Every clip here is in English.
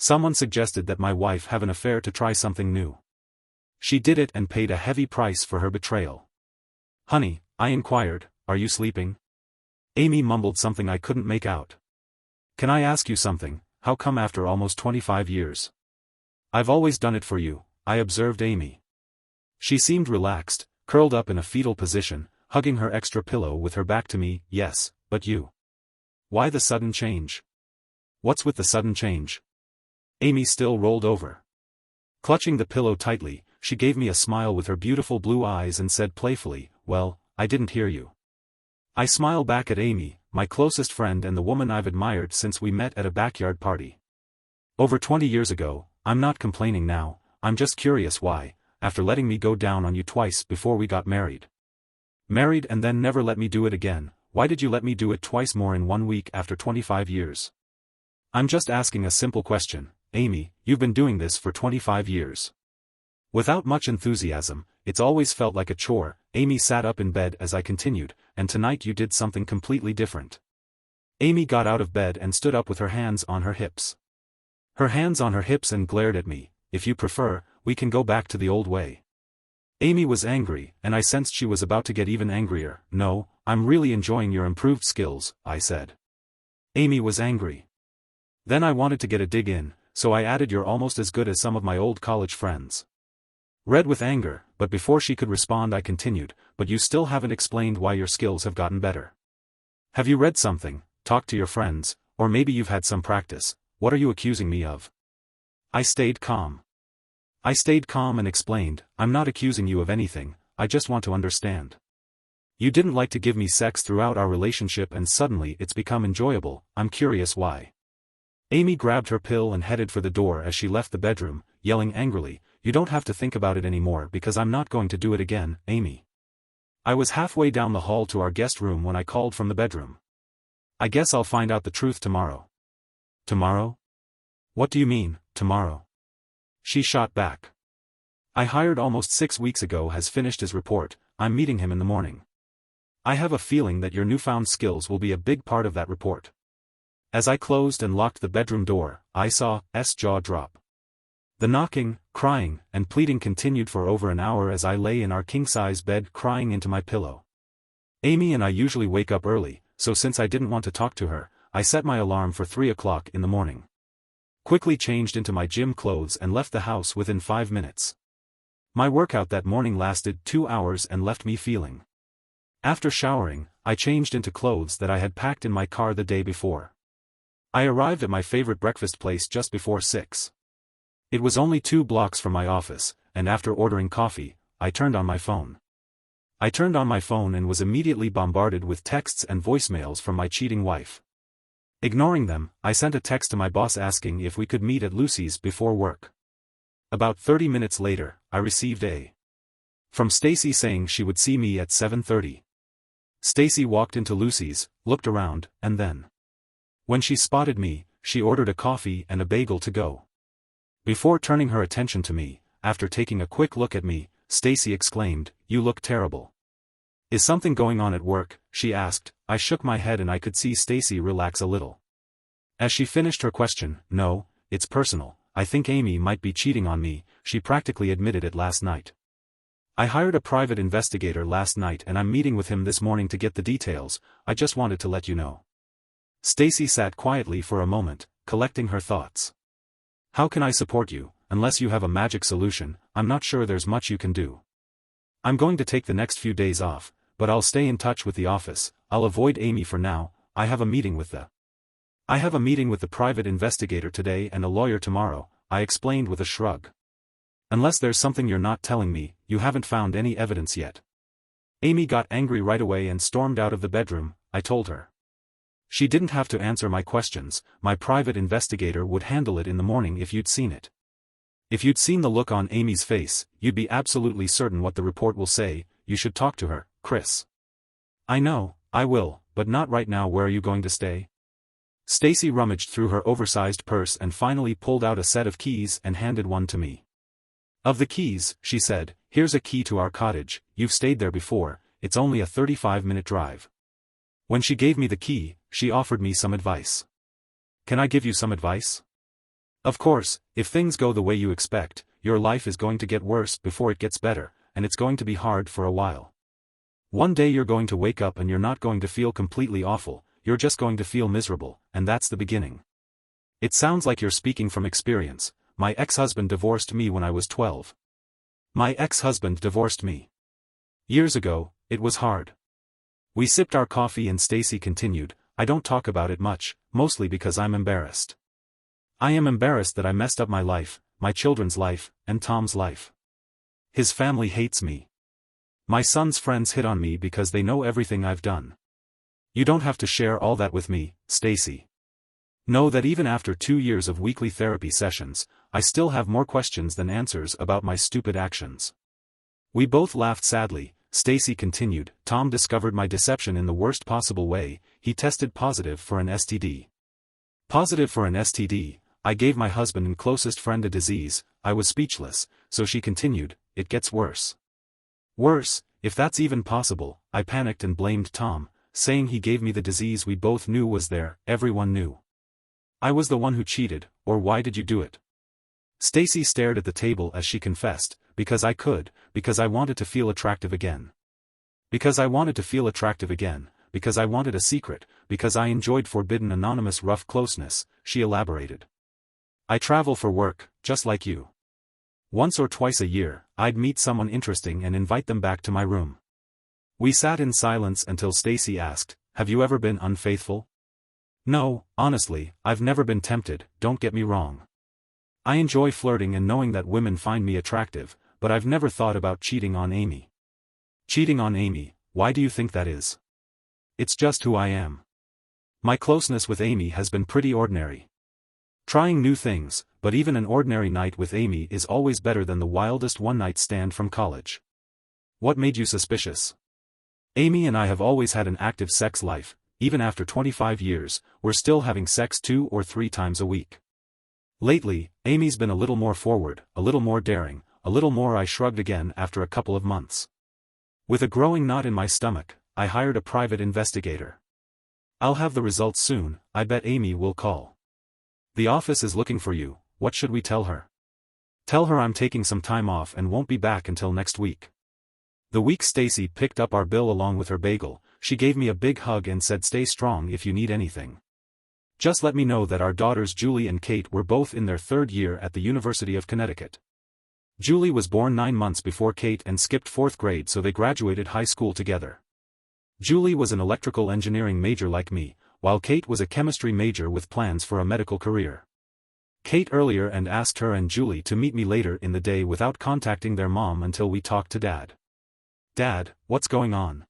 Someone suggested that my wife have an affair to try something new. She did it and paid a heavy price for her betrayal. Honey, I inquired, are you sleeping? Amy mumbled something I couldn't make out. Can I ask you something, how come after almost 25 years? I've always done it for you, I observed Amy. She seemed relaxed, curled up in a fetal position, hugging her extra pillow with her back to me. Yes, but you. Why the sudden change? What's with the sudden change? Amy still rolled over. Clutching the pillow tightly, she gave me a smile with her beautiful blue eyes and said playfully, well, I didn't hear you. I smiled back at Amy, my closest friend and the woman I've admired since we met at a backyard party. Over 20 years ago, I'm not complaining now, I'm just curious why, after letting me go down on you twice before we got married. Married and then never let me do it again, why did you let me do it twice more in 1 week after 25 years? I'm just asking a simple question, Amy, you've been doing this for 25 years. Without much enthusiasm, it's always felt like a chore. Amy sat up in bed as I continued, and tonight you did something completely different. Amy got out of bed and stood up with her hands on her hips. Her hands on her hips and glared at me. If you prefer, we can go back to the old way. Amy was angry, and I sensed she was about to get even angrier. No, I'm really enjoying your improved skills, I said. Amy was angry. Then I wanted to get a dig in, so I added you're almost as good as some of my old college friends. Red with anger, but before she could respond I continued, but you still haven't explained why your skills have gotten better. Have you read something, talked to your friends, or maybe you've had some practice? What are you accusing me of? I stayed calm. I stayed calm and explained, I'm not accusing you of anything, I just want to understand. You didn't like to give me sex throughout our relationship and suddenly it's become enjoyable, I'm curious why. Amy grabbed her pill and headed for the door as she left the bedroom, yelling angrily, you don't have to think about it anymore because I'm not going to do it again, Amy. I was halfway down the hall to our guest room when I called from the bedroom. I guess I'll find out the truth tomorrow. Tomorrow? What do you mean, tomorrow? She shot back. I hired almost 6 weeks ago has finished his report, I'm meeting him in the morning. I have a feeling that your newfound skills will be a big part of that report. As I closed and locked the bedroom door, I saw S jaw drop. The knocking, crying, and pleading continued for over an hour as I lay in our king-size bed crying into my pillow. Amy and I usually wake up early, so since I didn't want to talk to her, I set my alarm for 3 o'clock in the morning. Quickly changed into my gym clothes and left the house within 5 minutes. My workout that morning lasted 2 hours and left me feeling. After showering, I changed into clothes that I had packed in my car the day before. I arrived at my favorite breakfast place just before 6. It was only 2 blocks from my office, and after ordering coffee, I turned on my phone. I turned on my phone and was immediately bombarded with texts and voicemails from my cheating wife. Ignoring them, I sent a text to my boss asking if we could meet at Lucy's before work. About 30 minutes later, I received a from Stacy saying she would see me at 7:30. Stacy walked into Lucy's, looked around, and then, when she spotted me, she ordered a coffee and a bagel to go. Before turning her attention to me, after taking a quick look at me, Stacy exclaimed, "You look terrible. Is something going on at work?" she asked. I shook my head and I could see Stacy relax a little. As she finished her question, "No, it's personal, I think Amy might be cheating on me," she practically admitted it last night. "I hired a private investigator last night and I'm meeting with him this morning to get the details, I just wanted to let you know." Stacy sat quietly for a moment, collecting her thoughts. "How can I support you? Unless you have a magic solution, I'm not sure there's much you can do. I'm going to take the next few days off, but I'll stay in touch with the office. I'll avoid Amy for now. I have a meeting with the private investigator today and a lawyer tomorrow," I explained with a shrug. "Unless there's something you're not telling me, you haven't found any evidence yet." Amy got angry right away and stormed out of the bedroom, I told her. She didn't have to answer my questions, my private investigator would handle it in the morning. If you'd seen it. If you'd seen the look on Amy's face, you'd be absolutely certain what the report will say. You should talk to her, Chris. "I know, I will, but not right now. Where are you going to stay?" Stacy rummaged through her oversized purse and finally pulled out a set of keys and handed one to me. "Of the keys," she said, "here's a key to our cottage. You've stayed there before, it's only a 35-minute drive." When she gave me the key, she offered me some advice. "Can I give you some advice?" Of course, if things go the way you expect, your life is going to get worse before it gets better, and it's going to be hard for a while. One day you're going to wake up and you're not going to feel completely awful, you're just going to feel miserable, and that's the beginning. It sounds like you're speaking from experience. My ex-husband divorced me when I was 12. My ex-husband divorced me. Years ago, it was hard. We sipped our coffee and Stacy continued, I don't talk about it much, mostly because I'm embarrassed. I am embarrassed that I messed up my life, my children's life, and Tom's life. His family hates me. My son's friends hit on me because they know everything I've done. You don't have to share all that with me, Stacy. Know that even after 2 years of weekly therapy sessions, I still have more questions than answers about my stupid actions. We both laughed sadly. Stacy continued, Tom discovered my deception in the worst possible way. He tested positive for an STD. Positive for an STD, I gave my husband and closest friend a disease. I was speechless, so she continued, it gets worse. Worse, if that's even possible. I panicked and blamed Tom, saying he gave me the disease we both knew was there. Everyone knew. I was the one who cheated, or why did you do it? Stacy stared at the table as she confessed, because I could, because I wanted to feel attractive again. Because I wanted to feel attractive again, because I wanted a secret, because I enjoyed forbidden anonymous rough closeness, she elaborated. I travel for work, just like you. Once or twice a year, I'd meet someone interesting and invite them back to my room. We sat in silence until Stacy asked, have you ever been unfaithful? No, honestly, I've never been tempted, don't get me wrong. I enjoy flirting and knowing that women find me attractive, but I've never thought about cheating on Amy. Cheating on Amy, why do you think that is? It's just who I am. My closeness with Amy has been pretty ordinary. Trying new things, but even an ordinary night with Amy is always better than the wildest one-night stand from college. What made you suspicious? Amy and I have always had an active sex life. Even after 25 years, we're still having sex 2 or 3 times a week. Lately, Amy's been a little more forward, a little more daring, a little more. I shrugged again after a couple of months. With a growing knot in my stomach, I hired a private investigator. I'll have the results soon. I bet Amy will call. The office is looking for you. What should we tell her? Tell her I'm taking some time off and won't be back until next week. The week Stacy picked up our bill along with her bagel, she gave me a big hug and said, stay strong if you need anything. Just let me know that our daughters Julie and Kate were both in their 3rd year at the University of Connecticut. Julie was born 9 months before Kate and skipped 4th grade, so they graduated high school together. Julie was an electrical engineering major like me, while Kate was a chemistry major with plans for a medical career. Kate earlier and asked her and Julie to meet me later in the day without contacting their mom until we talked to Dad. Dad, what's going on?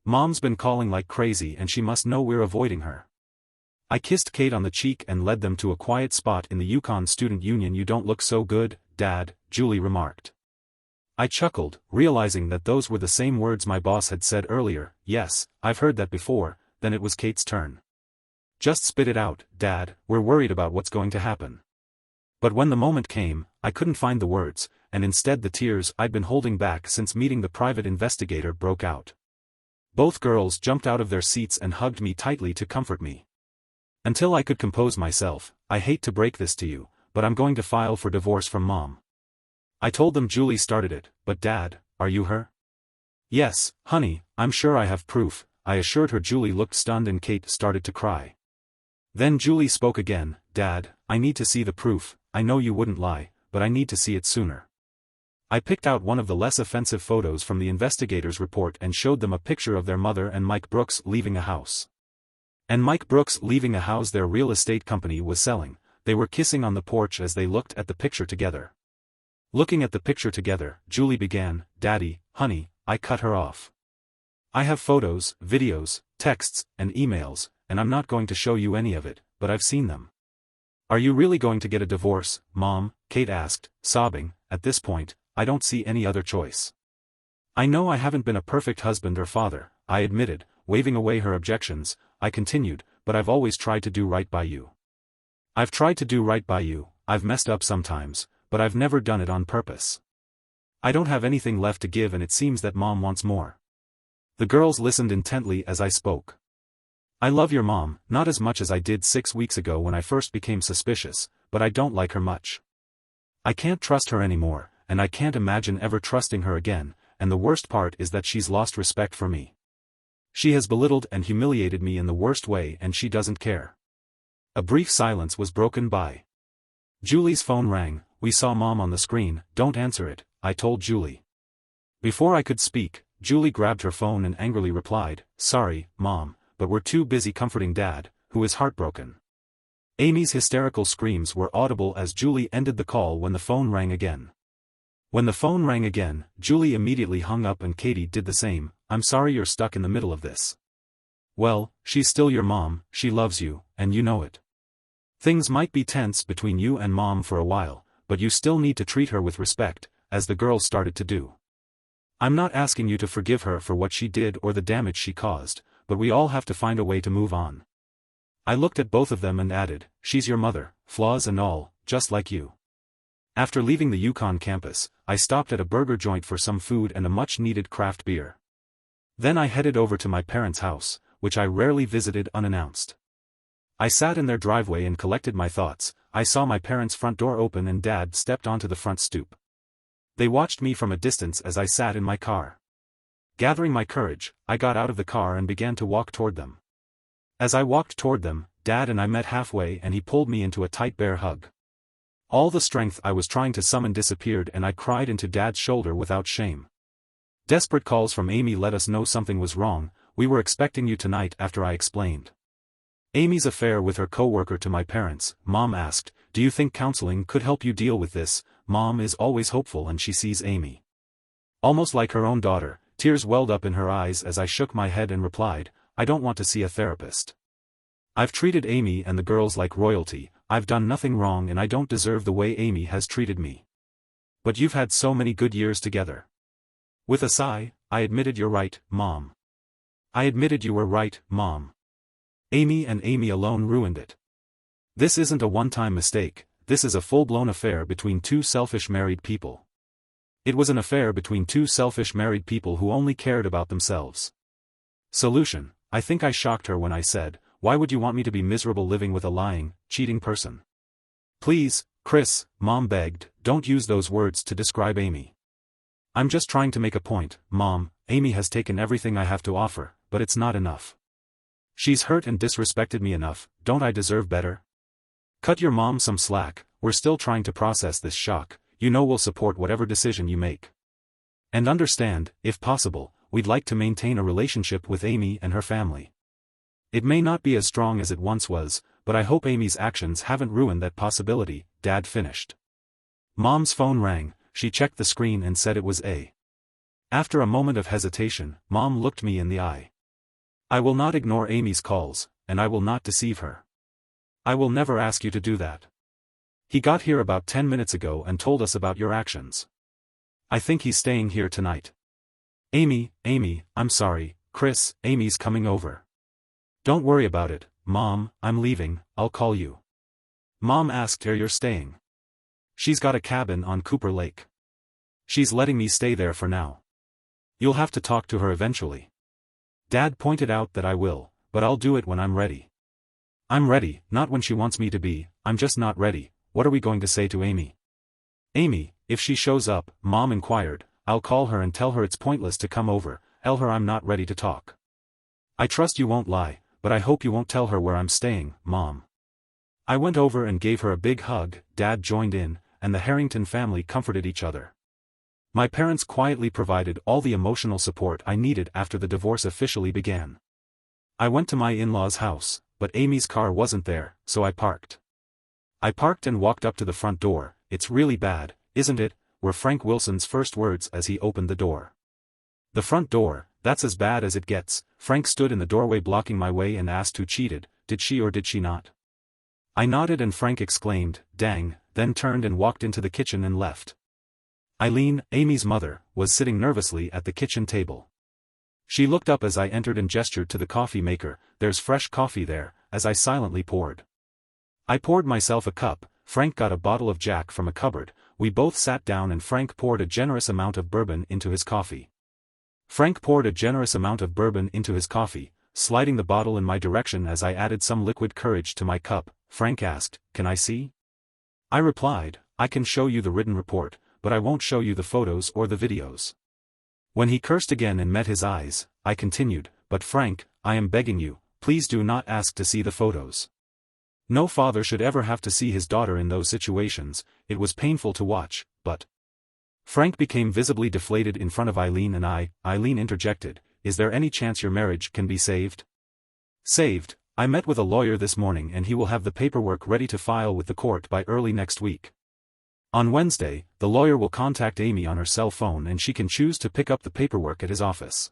Mom's been calling like crazy and she must know we're avoiding her. I kissed Kate on the cheek and led them to a quiet spot in the Yukon Student Union. You don't look so good, Dad, Julie remarked. I chuckled, realizing that those were the same words my boss had said earlier. Yes, I've heard that before. Then it was Kate's turn. Just spit it out, Dad, we're worried about what's going to happen. But when the moment came, I couldn't find the words, and instead the tears I'd been holding back since meeting the private investigator broke out. Both girls jumped out of their seats and hugged me tightly to comfort me. Until I could compose myself, I hate to break this to you, but I'm going to file for divorce from Mom. I told them Julie started it, but Dad, are you her? Yes, honey, I'm sure I have proof, I assured her. Julie looked stunned and Kate started to cry. Then Julie spoke again, Dad, I need to see the proof. I know you wouldn't lie, but I need to see it sooner. I picked out one of the less offensive photos from the investigator's report and showed them a picture of their mother and Mike Brooks leaving a house. And Mike Brooks leaving a house their real estate company was selling. They were kissing on the porch as they looked at the picture together. Looking at the picture together, Julie began, Daddy, honey, I cut her off. I have photos, videos, texts, and emails, and I'm not going to show you any of it, but I've seen them. Are you really going to get a divorce, Mom? Kate asked, sobbing. At this point, I don't see any other choice. I know I haven't been a perfect husband or father, I admitted, waving away her objections. I continued, but I've always tried to do right by you. I've tried to do right by you. I've messed up sometimes, but I've never done it on purpose. I don't have anything left to give and it seems that Mom wants more. The girls listened intently as I spoke. I love your mom, not as much as I did 6 weeks ago when I first became suspicious, but I don't like her much. I can't trust her anymore, and I can't imagine ever trusting her again, and the worst part is that she's lost respect for me. She has belittled and humiliated me in the worst way and she doesn't care." A brief silence was broken by. Julie's phone rang. "We saw Mom on the screen, don't answer it," I told Julie. Before I could speak, Julie grabbed her phone and angrily replied, "Sorry, Mom, but we're too busy comforting Dad, who is heartbroken." Amy's hysterical screams were audible as Julie ended the call when the phone rang again. When the phone rang again, Julie immediately hung up and Katie did the same. "I'm sorry you're stuck in the middle of this. Well, she's still your mom, she loves you, and you know it. Things might be tense between you and Mom for a while, but you still need to treat her with respect," as the girls started to do. "I'm not asking you to forgive her for what she did or the damage she caused, but we all have to find a way to move on." I looked at both of them and added, "She's your mother, flaws and all, just like you." After leaving the Yukon campus, I stopped at a burger joint for some food and a much-needed craft beer. Then I headed over to my parents' house, which I rarely visited unannounced. I sat in their driveway and collected my thoughts. I saw my parents' front door open and Dad stepped onto the front stoop. They watched me from a distance as I sat in my car. Gathering my courage, I got out of the car and began to walk toward them. As I walked toward them, Dad and I met halfway and he pulled me into a tight bear hug. All the strength I was trying to summon disappeared and I cried into Dad's shoulder without shame. Desperate calls from Amy let us know something was wrong. "We were expecting you tonight," after I explained Amy's affair with her co-worker to my parents. Mom asked, "Do you think counseling could help you deal with this?" Mom is always hopeful and she sees Amy almost like her own daughter. Tears welled up in her eyes as I shook my head and replied, "I don't want to see a therapist. I've treated Amy and the girls like royalty. I've done nothing wrong and I don't deserve the way Amy has treated me. But you've had so many good years together." With a sigh, I admitted, "You're right, Mom. I admitted you were right, Mom. Amy and Amy alone ruined it. This isn't a one-time mistake, this is a full-blown affair between two selfish married people. It was an affair between two selfish married people who only cared about themselves." Solution: I think I shocked her when I said, "Why would you want me to be miserable living with a lying, cheating person?" "Please, Chris," Mom begged, "don't use those words to describe Amy. I'm just trying to make a point, Mom. Amy has taken everything I have to offer, but it's not enough. She's hurt and disrespected me enough. Don't I deserve better? Cut your mom some slack. We're still trying to process this shock. You know we'll support whatever decision you make. And understand, if possible, we'd like to maintain a relationship with Amy and her family. It may not be as strong as it once was, but I hope Amy's actions haven't ruined that possibility," Dad finished. Mom's phone rang. She checked the screen and said it was A. After a moment of hesitation, Mom looked me in the eye. "I will not ignore Amy's calls, and I will not deceive her. I will never ask you to do that. He got here about 10 minutes ago and told us about your actions. I think he's staying here tonight." Amy, I'm sorry, Chris, Amy's coming over." "Don't worry about it, Mom, I'm leaving, I'll call you." Mom asked where you're staying. "She's got a cabin on Cooper Lake. She's letting me stay there for now. You'll have to talk to her eventually." Dad pointed out that I will, but I'll do it when I'm ready. "I'm ready, not when she wants me to be, I'm just not ready." "What are we going to say to Amy?" "Amy, if she shows up," Mom inquired, "I'll call her and tell her it's pointless to come over, tell her I'm not ready to talk. I trust you won't lie, but I hope you won't tell her where I'm staying, Mom." I went over and gave her a big hug. Dad joined in, and the Harrington family comforted each other. My parents quietly provided all the emotional support I needed after the divorce officially began. I went to my in-laws' house, but Amy's car wasn't there, so I parked. I parked and walked up to the front door. "It's really bad, isn't it?" were Frank Wilson's first words as he opened the door. "The front door, that's as bad as it gets." Frank stood in the doorway blocking my way and asked who cheated, did she or did she not? I nodded and Frank exclaimed, "Dang," then turned and walked into the kitchen and left. Eileen, Amy's mother, was sitting nervously at the kitchen table. She looked up as I entered and gestured to the coffee maker. "There's fresh coffee there," as I silently poured. I poured myself a cup. Frank got a bottle of Jack from a cupboard. We both sat down and Frank poured a generous amount of bourbon into his coffee. Sliding the bottle in my direction as I added some liquid courage to my cup. Frank asked, "Can I see?" I replied, I can show you the written report, but I won't show you the photos or the videos. When he cursed again and met his eyes, I continued, but Frank, I am begging you, please do not ask to see the photos. No father should ever have to see his daughter in those situations. It was painful to watch, but... Frank became visibly deflated in front of Eileen and Eileen interjected, is there any chance your marriage can be saved? Saved? I met with a lawyer this morning and he will have the paperwork ready to file with the court by early next week. On Wednesday, the lawyer will contact Amy on her cell phone and she can choose to pick up the paperwork at his office.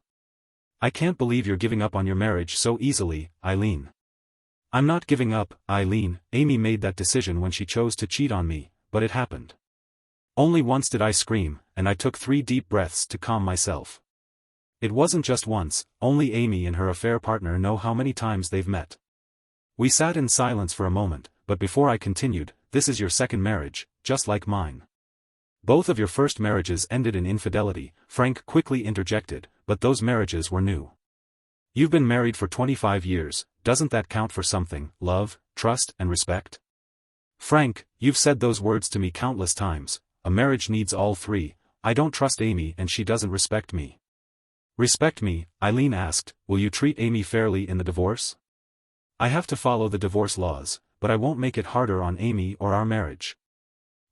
I can't believe you're giving up on your marriage so easily, Eileen. I'm not giving up, Eileen. Amy made that decision when she chose to cheat on me, but it happened. Only once did I scream, and I took 3 deep breaths to calm myself. It wasn't just once, only Amy and her affair partner know how many times they've met. We sat in silence for a moment, but before I continued, this is your second marriage, just like mine. Both of your first marriages ended in infidelity, Frank quickly interjected, but those marriages were new. You've been married for 25 years, doesn't that count for something, love, trust and respect? Frank, you've said those words to me countless times, a marriage needs all 3, I don't trust Amy and she doesn't respect me. Respect me, Eileen asked, will you treat Amy fairly in the divorce? I have to follow the divorce laws, but I won't make it harder on Amy or our marriage.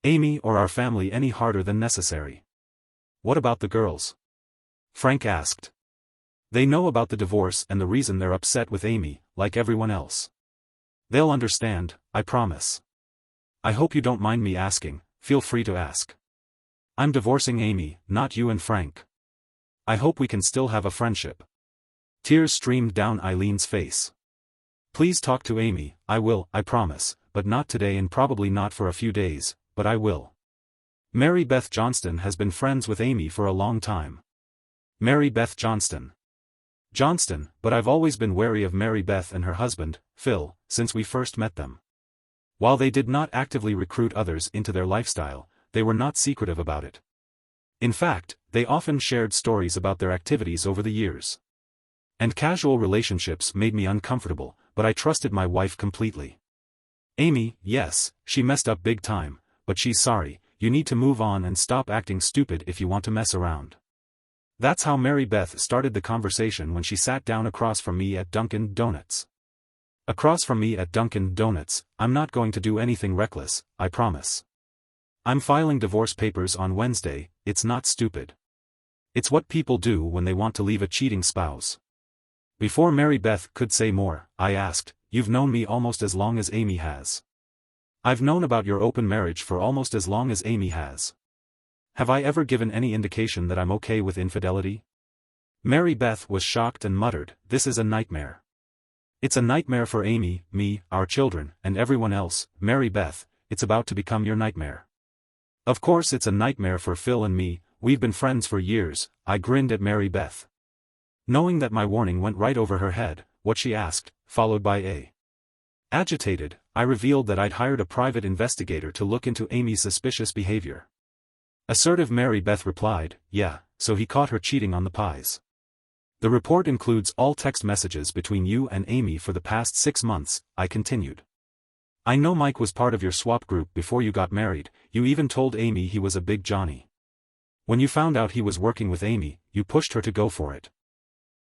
Amy or our family any harder than necessary. What about the girls? Frank asked. They know about the divorce and the reason they're upset with Amy, like everyone else. They'll understand, I promise. I hope you don't mind me asking, feel free to ask. I'm divorcing Amy, not you and Frank. I hope we can still have a friendship. Tears streamed down Eileen's face. Please talk to Amy, I will, I promise, but not today and probably not for a few days, but I will. Mary Beth Johnston has been friends with Amy for a long time. Mary Beth Johnston. But I've always been wary of Mary Beth and her husband, Phil, since we first met them. While they did not actively recruit others into their lifestyle, they were not secretive about it. In fact, they often shared stories about their activities over the years. And casual relationships made me uncomfortable, but I trusted my wife completely. Amy, yes, she messed up big time, but she's sorry, you need to move on and stop acting stupid if you want to mess around. That's how Mary Beth started the conversation when she sat down across from me at Dunkin' Donuts. Across from me at Dunkin' Donuts, I'm not going to do anything reckless, I promise. I'm filing divorce papers on Wednesday, it's not stupid. It's what people do when they want to leave a cheating spouse. Before Mary Beth could say more, I asked, you've known me almost as long as Amy has. I've known about your open marriage for almost as long as Amy has. Have I ever given any indication that I'm okay with infidelity? Mary Beth was shocked and muttered, this is a nightmare. It's a nightmare for Amy, me, our children, and everyone else. Mary Beth, it's about to become your nightmare. Of course it's a nightmare for Phil and me, we've been friends for years. I grinned at Mary Beth. Knowing that my warning went right over her head, what she asked, followed by a. Agitated, I revealed that I'd hired a private investigator to look into Amy's suspicious behavior. Assertive Mary Beth replied, yeah, so he caught her cheating on the pies. The report includes all text messages between you and Amy for the past 6 months, I continued. I know Mike was part of your swap group before you got married, you even told Amy he was a big Johnny. When you found out he was working with Amy, you pushed her to go for it.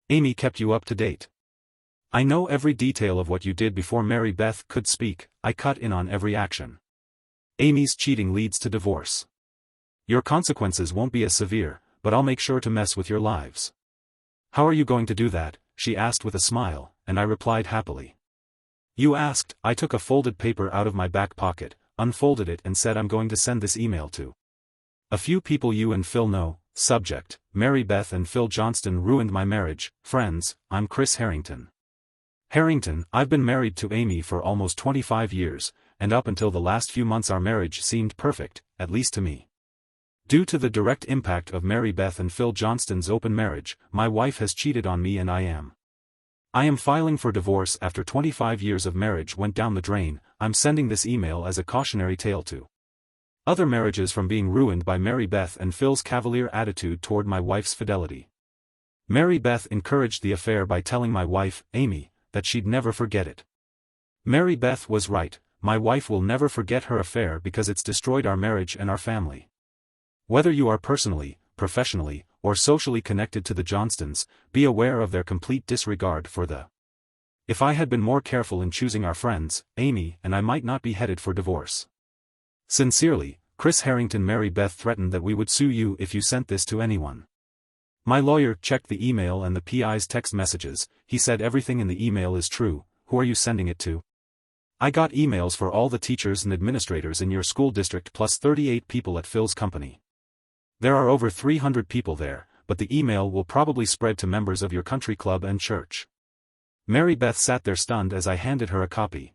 Amy kept you up to date. I know every detail of what you did before Mary Beth could speak, I cut in on every action. Amy's cheating leads to divorce. Your consequences won't be as severe, but I'll make sure to mess with your lives. How are you going to do that? She asked with a smile, and I replied happily. You asked, I took a folded paper out of my back pocket, unfolded it and said I'm going to send this email to a few people you and Phil know. Subject, Mary Beth and Phil Johnston ruined my marriage. Friends, I'm Chris Harrington. Harrington, I've been married to Amy for almost 25 years, and up until the last few months our marriage seemed perfect, at least to me. Due to the direct impact of Mary Beth and Phil Johnston's open marriage, my wife has cheated on me and I am filing for divorce after 25 years of marriage went down the drain. I'm sending this email as a cautionary tale to other marriages from being ruined by Mary Beth and Phil's cavalier attitude toward my wife's fidelity. Mary Beth encouraged the affair by telling my wife, Amy, that she'd never forget it. Mary Beth was right, my wife will never forget her affair because it's destroyed our marriage and our family. Whether you are personally, professionally, or socially connected to the Johnstons, be aware of their complete disregard for the. If I had been more careful in choosing our friends, Amy and I might not be headed for divorce. Sincerely, Chris Harrington. Mary Beth threatened that we would sue you if you sent this to anyone. My lawyer checked the email and the PI's text messages. He said everything in the email is true. Who are you sending it to? I got emails for all the teachers and administrators in your school district plus 38 people at Phil's company. There are over 300 people there, but the email will probably spread to members of your country club and church. Mary Beth sat there stunned as I handed her a copy.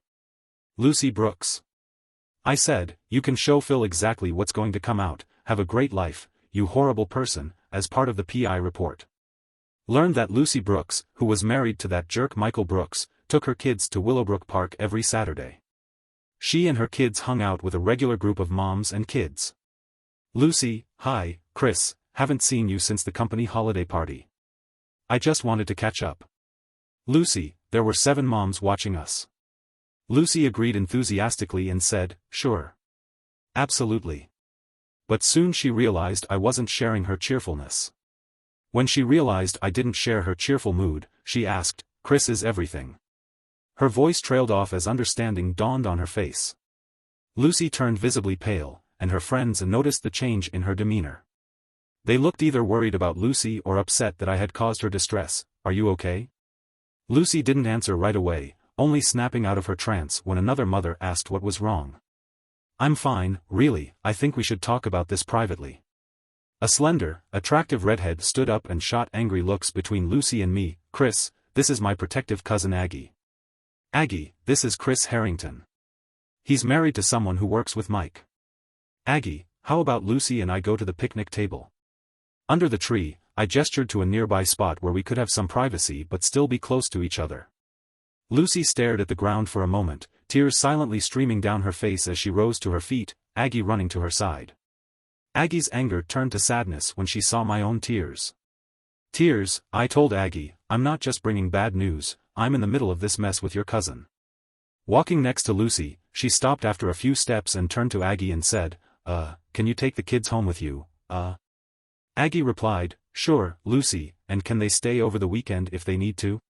Lucy Brooks. I said, you can show Phil exactly what's going to come out. Have a great life, you horrible person, as part of the PI report. Learned that Lucy Brooks, who was married to that jerk Michael Brooks, took her kids to Willowbrook Park every Saturday. She and her kids hung out with a regular group of moms and kids. Lucy, hi, Chris, haven't seen you since the company holiday party. I just wanted to catch up. Lucy, there were 7 moms watching us. Lucy agreed enthusiastically and said, sure. Absolutely. But soon she realized I wasn't sharing her cheerfulness. When she realized I didn't share her cheerful mood, she asked, Chris is everything. Her voice trailed off as understanding dawned on her face. Lucy turned visibly pale, and her friends noticed the change in her demeanor. They looked either worried about Lucy or upset that I had caused her distress. Are you okay? Lucy didn't answer right away, only snapping out of her trance when another mother asked what was wrong. I'm fine, really. I think we should talk about this privately. A slender, attractive redhead stood up and shot angry looks between Lucy and me. Chris, this is my protective cousin Aggie. Aggie, this is Chris Harrington. He's married to someone who works with Mike. Aggie, how about Lucy and I go to the picnic table? Under the tree, I gestured to a nearby spot where we could have some privacy but still be close to each other. Lucy stared at the ground for a moment, tears silently streaming down her face as she rose to her feet, Aggie running to her side. Aggie's anger turned to sadness when she saw my own tears. Tears, I told Aggie, I'm not just bringing bad news, I'm in the middle of this mess with your cousin. Walking next to Lucy, she stopped after a few steps and turned to Aggie and said, can you take the kids home with you, Aggie replied, sure, Lucy, and can they stay over the weekend if they need to?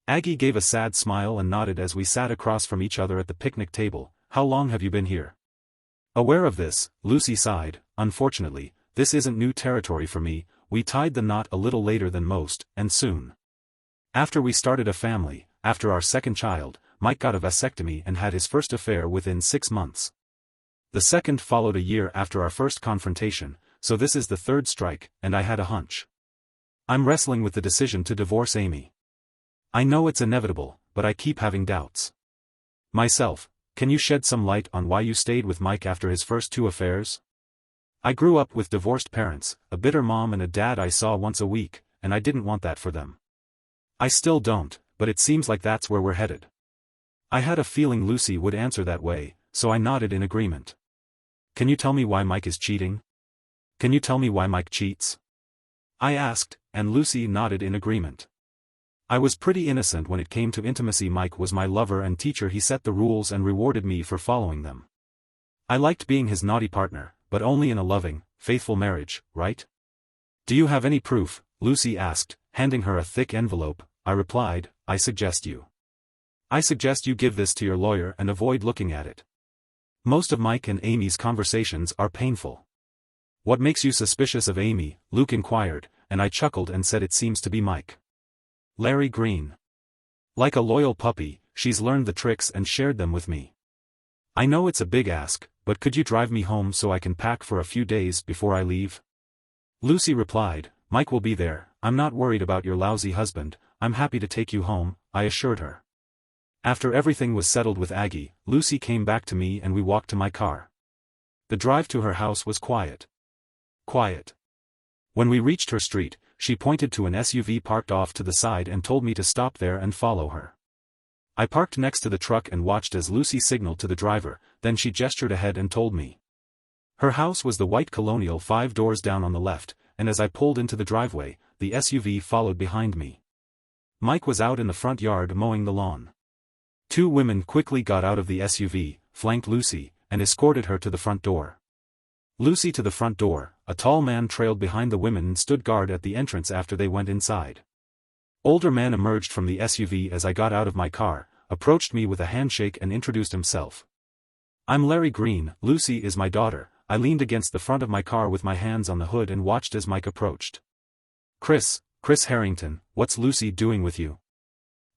Aggie gave a sad smile and nodded as we sat across from each other at the picnic table. How long have you been here? Aware of this, Lucy sighed, unfortunately, this isn't new territory for me, we tied the knot a little later than most, and soon. After we started a family, after our second child, Mike got a vasectomy and had his first affair within 6 months. The second followed a year after our first confrontation, so this is the third strike, and I had a hunch. I'm wrestling with the decision to divorce Amy. I know it's inevitable, but I keep having doubts. Myself, can you shed some light on why you stayed with Mike after his first 2 affairs? I grew up with divorced parents, a bitter mom and a dad I saw once a week, and I didn't want that for them. I still don't, but it seems like that's where we're headed. I had a feeling Lucy would answer that way, so I nodded in agreement. Can you tell me why Mike is cheating? Can you tell me why Mike cheats? I asked, and Lucy nodded in agreement. I was pretty innocent when it came to intimacy. Mike was my lover and teacher. He set the rules and rewarded me for following them. I liked being his naughty partner, but only in a loving, faithful marriage, right? Do you have any proof? Lucy asked, handing her a thick envelope. I replied, I suggest you give this to your lawyer and avoid looking at it. Most of Mike and Amy's conversations are painful. What makes you suspicious of Amy? Luke inquired, and I chuckled and said it seems to be Mike. Larry Green. Like a loyal puppy, she's learned the tricks and shared them with me. I know it's a big ask, but could you drive me home so I can pack for a few days before I leave? Lucy replied, Mike will be there. I'm not worried about your lousy husband, I'm happy to take you home, I assured her. After everything was settled with Aggie, Lucy came back to me and we walked to my car. The drive to her house was quiet. Quiet. When we reached her street, she pointed to an SUV parked off to the side and told me to stop there and follow her. I parked next to the truck and watched as Lucy signaled to the driver, then she gestured ahead and told me. Her house was the white Colonial 5 doors down on the left, and as I pulled into the driveway, the SUV followed behind me. Mike was out in the front yard mowing the lawn. 2 women quickly got out of the SUV, flanked Lucy, and escorted her to the front door. Lucy to the front door, a tall man trailed behind the women and stood guard at the entrance after they went inside. Older man emerged from the SUV as I got out of my car, approached me with a handshake and introduced himself. I'm Larry Green, Lucy is my daughter. I leaned against the front of my car with my hands on the hood and watched as Mike approached. Chris Harrington, what's Lucy doing with you?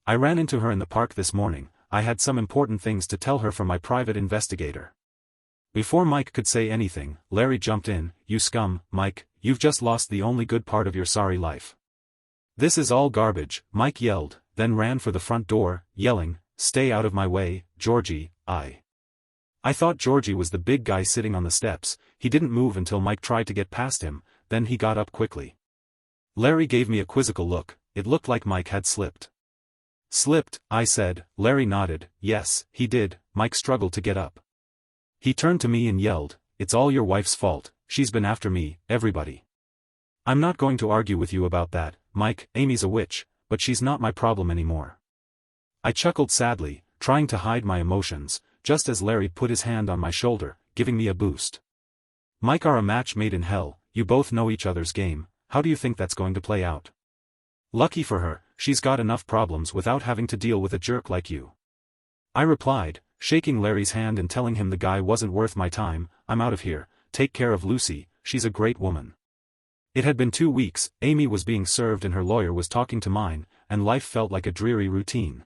I ran into her in the park this morning. I had some important things to tell her from my private investigator. Before Mike could say anything, Larry jumped in. You scum, Mike, you've just lost the only good part of your sorry life. This is all garbage, Mike yelled, then ran for the front door, yelling, stay out of my way, Georgie. I thought Georgie was the big guy sitting on the steps. He didn't move until Mike tried to get past him, then he got up quickly. Larry gave me a quizzical look. It looked like Mike had slipped. Slipped, I said. Larry nodded. Yes, he did. Mike struggled to get up. He turned to me and yelled, it's all your wife's fault, she's been after me, everybody. I'm not going to argue with you about that, Mike. Amy's a witch, but she's not my problem anymore. I chuckled sadly, trying to hide my emotions, just as Larry put his hand on my shoulder, giving me a boost. Mike are a match made in hell. You both know each other's game. How do you think that's going to play out? Lucky for her, she's got enough problems without having to deal with a jerk like you. I replied, shaking Larry's hand and telling him the guy wasn't worth my time. I'm out of here. Take care of Lucy, she's a great woman. It had been 2 weeks, Amy was being served and her lawyer was talking to mine, and life felt like a dreary routine.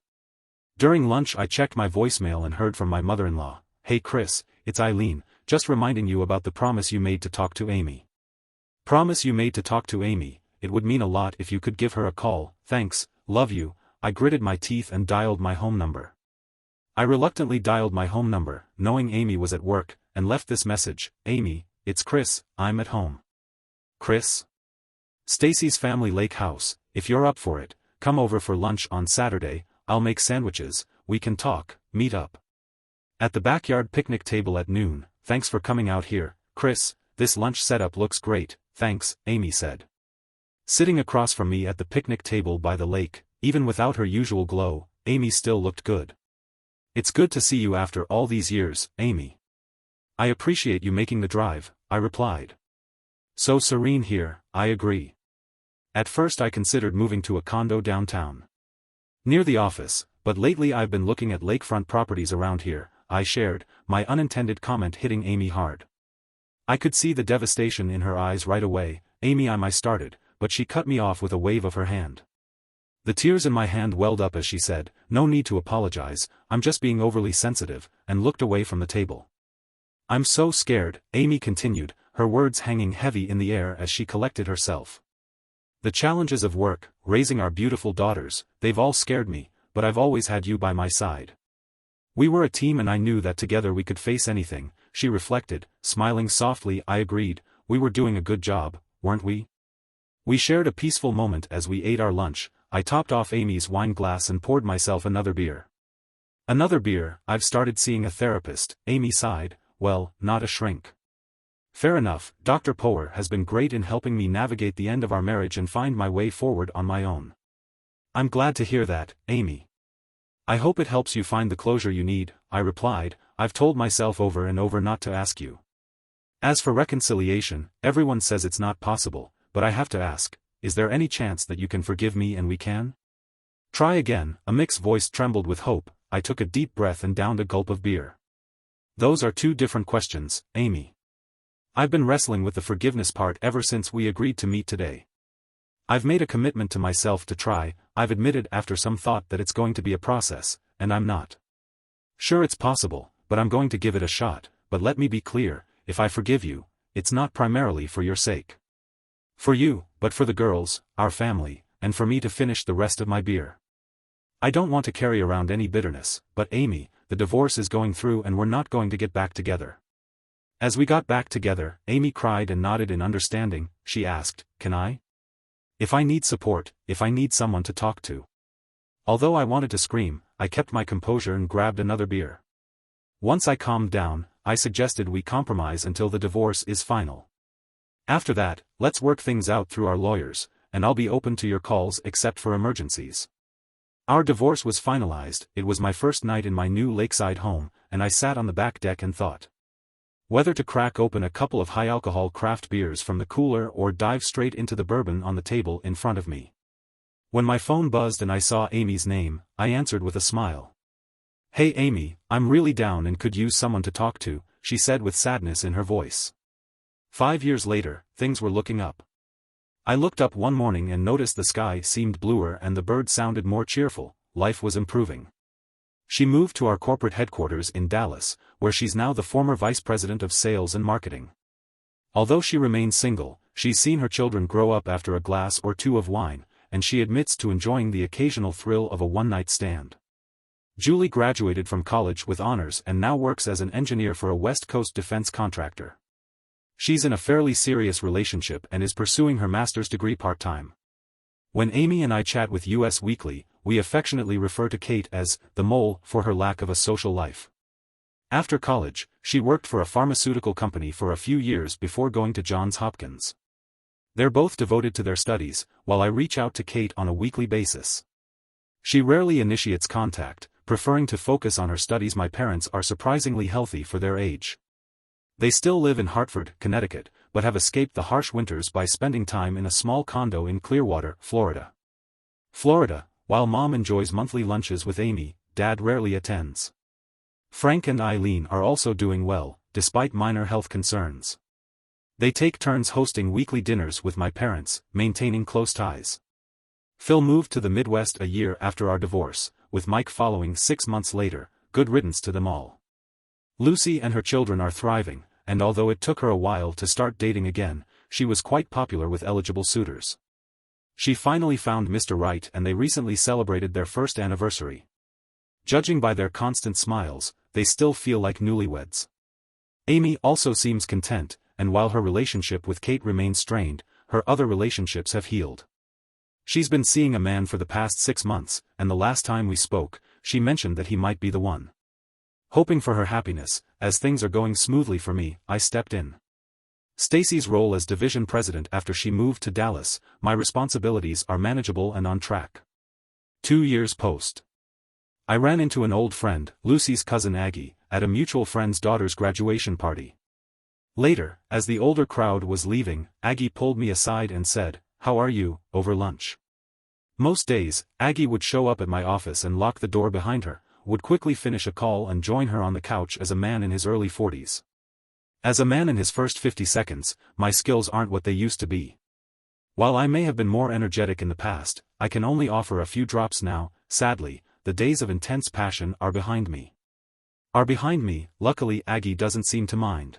During lunch I checked my voicemail and heard from my mother-in-law. Hey Chris, it's Eileen, just reminding you about the promise you made to talk to Amy. Promise you made to talk to Amy, it would mean a lot if you could give her a call. Thanks, love you. I gritted my teeth and dialed my home number. I reluctantly dialed my home number, knowing Amy was at work, and left this message. Amy, it's Chris, I'm at home. Chris? Stacy's family lake house. If you're up for it, come over for lunch on Saturday. I'll make sandwiches, we can talk, meet up. At the backyard picnic table at noon. Thanks for coming out here, Chris, this lunch setup looks great, thanks, Amy said. Sitting across from me at the picnic table by the lake, even without her usual glow, Amy still looked good. It's good to see you after all these years, Amy. I appreciate you making the drive, I replied. So serene here, I agree. At first I considered moving to a condo downtown, near the office, but lately I've been looking at lakefront properties around here, I shared, my unintended comment hitting Amy hard. I could see the devastation in her eyes right away. Amy, I started, but she cut me off with a wave of her hand. The tears in my hand welled up as she said, no need to apologize, I'm just being overly sensitive, and looked away from the table. I'm so scared, Amy continued, her words hanging heavy in the air as she collected herself. The challenges of work, raising our beautiful daughters, they've all scared me, but I've always had you by my side. We were a team and I knew that together we could face anything, she reflected, smiling softly. I agreed, we were doing a good job, weren't we? We shared a peaceful moment as we ate our lunch. I topped off Amy's wine glass and poured myself another beer. Another beer. I've started seeing a therapist, Amy sighed, well, not a shrink. Fair enough, Dr. Power has been great in helping me navigate the end of our marriage and find my way forward on my own. I'm glad to hear that, Amy. I hope it helps you find the closure you need, I replied. I've told myself over and over not to ask you. As for reconciliation, everyone says it's not possible, but I have to ask, is there any chance that you can forgive me and we can? Try again, a mixed voice trembled with hope. I took a deep breath and downed a gulp of beer. Those are two different questions, Amy. I've been wrestling with the forgiveness part ever since we agreed to meet today. I've made a commitment to myself to try. I've admitted after some thought that it's going to be a process, and I'm not sure it's possible, but I'm going to give it a shot. But let me be clear, if I forgive you, it's not primarily for your sake. For you, but for the girls, our family, and for me to finish the rest of my beer. I don't want to carry around any bitterness, but Amy, the divorce is going through and we're not going to get back together. As we got back together, Amy cried and nodded in understanding. She asked, can I? If I need support, if I need someone to talk to. Although I wanted to scream, I kept my composure and grabbed another beer. Once I calmed down, I suggested we compromise until the divorce is final. After that, let's work things out through our lawyers, and I'll be open to your calls except for emergencies. Our divorce was finalized. It was my first night in my new lakeside home, and I sat on the back deck and thought whether to crack open a couple of high-alcohol craft beers from the cooler or dive straight into the bourbon on the table in front of me. When my phone buzzed and I saw Amy's name, I answered with a smile. "Hey Amy, I'm really down and could use someone to talk to," she said with sadness in her voice. 5 years later, things were looking up. I looked up one morning and noticed the sky seemed bluer and the birds sounded more cheerful. Life was improving. She moved to our corporate headquarters in Dallas, where she's now the former vice president of sales and marketing. Although she remains single, she's seen her children grow up after a glass or two of wine, and she admits to enjoying the occasional thrill of a one-night stand. Julie graduated from college with honors and now works as an engineer for a West Coast defense contractor. She's in a fairly serious relationship and is pursuing her master's degree part-time. When Amy and I chat with US Weekly, we affectionately refer to Kate as the mole for her lack of a social life. After college, she worked for a pharmaceutical company for a few years before going to Johns Hopkins. They're both devoted to their studies, while I reach out to Kate on a weekly basis. She rarely initiates contact, preferring to focus on her studies. My parents are surprisingly healthy for their age. They still live in Hartford, Connecticut, but have escaped the harsh winters by spending time in a small condo in Clearwater, Florida. While Mom enjoys monthly lunches with Amy, Dad rarely attends. Frank and Eileen are also doing well, despite minor health concerns. They take turns hosting weekly dinners with my parents, maintaining close ties. Phil moved to the Midwest a year after our divorce, with Mike following 6 months later. Good riddance to them all. Lucy and her children are thriving, and although it took her a while to start dating again, she was quite popular with eligible suitors. She finally found Mr. Right and they recently celebrated their first anniversary. Judging by their constant smiles, they still feel like newlyweds. Amy also seems content, and while her relationship with Kate remains strained, her other relationships have healed. She's been seeing a man for the past 6 months, and the last time we spoke, she mentioned that he might be the one. Hoping for her happiness, as things are going smoothly for me, I stepped in. Stacy's role as division president after she moved to Dallas, my responsibilities are manageable and on track. 2 years post. I ran into an old friend, Lucy's cousin Aggie, at a mutual friend's daughter's graduation party. Later, as the older crowd was leaving, Aggie pulled me aside and said, "How are you?" over lunch. Most days, Aggie would show up at my office and lock the door behind her, would quickly finish a call and join her on the couch as a man in his early 40s. As a man in his first 50 seconds, my skills aren't what they used to be. While I may have been more energetic in the past, I can only offer a few drops now. Sadly, the days of intense passion are behind me. Luckily Aggie doesn't seem to mind.